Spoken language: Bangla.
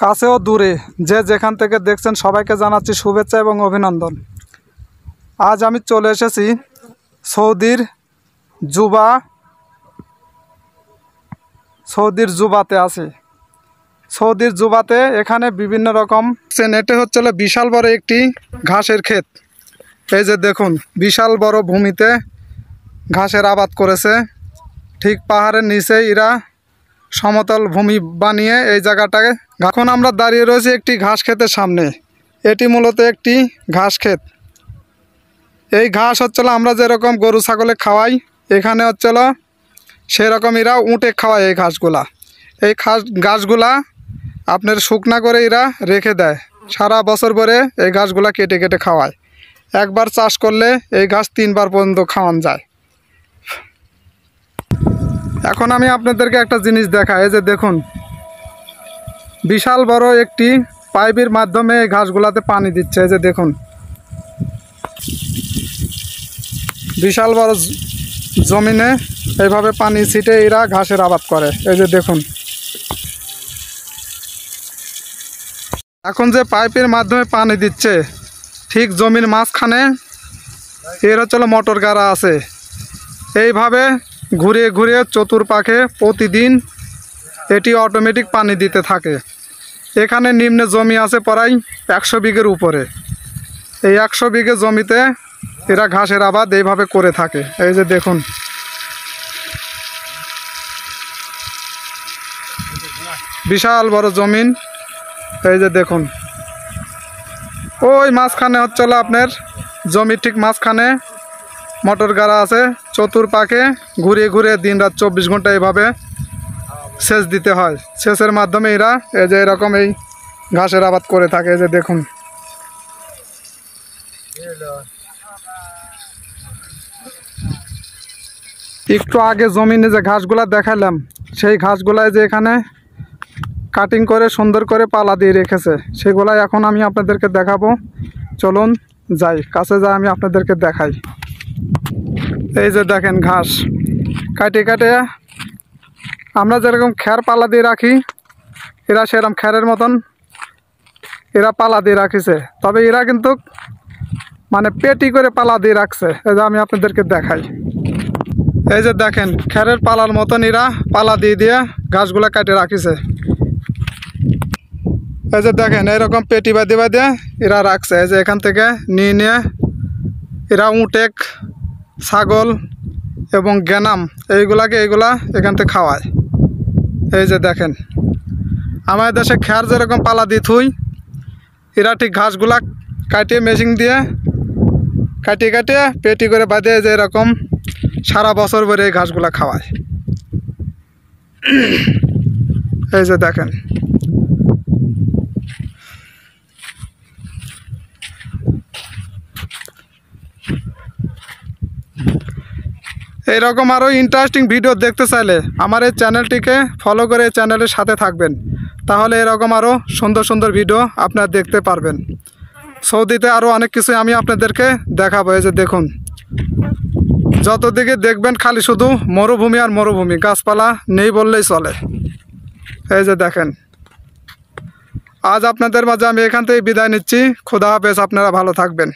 কাছে ও দূরে যে যেখান থেকে দেখছেন সবাইকে জানাচ্ছি শুভেচ্ছা এবং অভিনন্দন। আজ আমি চলে এসেছি সৌদির জুবাতে আছি। সৌদির জুবাতে এখানে বিভিন্ন রকম নেটে হচ্ছিল বিশাল বড় একটি ঘাসের ক্ষেত। এই যে দেখুন, বিশাল বড় ভূমিতে ঘাসের আবাদ করেছে। ঠিক পাহাড়ের নিচে এরা সমতল ভূমি বানিয়ে এই জায়গাটাকে। এখন আমরা দাঁড়িয়ে রয়েছি একটি ঘাস ক্ষেতের সামনে। এটি মূলত একটি ঘাস ক্ষেত। এই ঘাস হচ্ছিল আমরা যেরকম গরু ছাগলে খাওয়াই, এখানে হচ্ছিল সেরকম এরা উঁটে খাওয়ায়। এই ঘাসগুলা আপনার শুকনা করে এরা রেখে দেয়, সারা বছর ভরে এই ঘাসগুলা কেটে কেটে খাওয়ায়। একবার চাষ করলে এই ঘাস 3 বার পর্যন্ত খাওয়ানো যায়। এখন আমি আপনাদেরকে একটা জিনিস দেখাই। এই যে দেখুন, বিশাল বড় একটি পাইপের মাধ্যমে এই ঘাসগুলাতে পানি দিচ্ছে। এই যে দেখুন, বিশাল বড় জমিনে এইভাবে পানি ছিটে এরা ঘাসের আবাদ করে। এই যে দেখুন, এখন যে পাইপের মাধ্যমে পানি দিচ্ছে, ঠিক জমির মাঝখানে এর হচ্ছিল মোটর গাড়া আছে। এইভাবে ঘুরিয়ে ঘুরিয়ে চতুর্পাশে প্রতিদিন এটি অটোমেটিক পানি দিতে থাকে। এখানে নিম্নে জমি আছে প্রায় 100 বিঘের উপরে। এই 100 বিঘে জমিতে এরা ঘাসের আবাদ এইভাবে করে থাকে। এই যে দেখুন, বিশাল বড় জমিন। এই যে দেখুন, ওই মাঝখানে হচ্ছিল আপনার জমির ঠিক মাঝখানে মোটর গাড়া আছে। চতুর্পাশে ঘুরিয়ে ঘুরিয়ে দিনরাত 24 ঘন্টা এভাবে সেচ দিতে হয়। সেচের মাধ্যমে এরা এই যে এরকম এই ঘাসের আবাদ করে থাকে। এই যে দেখুন, একটু আগে জমিনে যে ঘাসগুলা দেখালাম, সেই ঘাসগুলাই যে এখানে কাটিং করে সুন্দর করে পালা দিয়ে রেখেছে, সেগুলাই এখন আমি আপনাদেরকে দেখাবো। চলুন যাই, কাছে যাই, আমি আপনাদেরকে দেখাই। এই যে দেখেন, ঘাস কাটে কাটে আমরা যেরকম খ্যার পালা দিয়ে রাখি, এরা সেরকম খ্যারের মতন এরা পালা দিয়ে রাখিছে। তবে এরা কিন্তু মানে পেটি করে পালা দিয়ে রাখছে। এই যে আমি আপনাদেরকে দেখাই। এই যে দেখেন, খ্যারের পালার মতন এরা পালা দিয়ে দিয়ে ঘাসগুলা কাটে রাখিছে। এই যে দেখেন, এইরকম পেটি বাঁধে বাঁধে এরা রাখছে। এই যে এখান থেকে নিয়ে নিয়ে এরা উটেক, ছাগল এবং গেনাম এইগুলা এখান থেকে খাওয়ায়। এই যে দেখেন, আমাদের দেশে খ্যার যেরকম পালা দিয়ে থুই, এরা ঠিক ঘাসগুলা কাটিয়ে মেশিন দিয়ে কাটিয়ে কাটিয়ে পেটি করে বাঁধে যে এরকম সারা বছর ভরে এই ঘাসগুলা খাওয়ায়। এই যে দেখেন, এইরকম আরও ইন্টারেস্টিং ভিডিও দেখতে চাইলে আমার এই চ্যানেলটিকে ফলো করে এই চ্যানেলের সাথে থাকবেন। তাহলে এরকম আরও সুন্দর সুন্দর ভিডিও আপনারা দেখতে পারবেন। সৌদিতে আরও অনেক কিছু আমি আপনাদেরকে দেখাবো। এই যে দেখুন, যতদিকে দেখবেন খালি শুধু মরুভূমি আর মরুভূমি, গাছপালা নেই বললেই চলে। এই যে দেখেন, আজ আপনাদের মাঝে আমি এখান থেকে বিদায় নিচ্ছি। খোদা হাফেজ, আপনারা ভালো থাকবেন।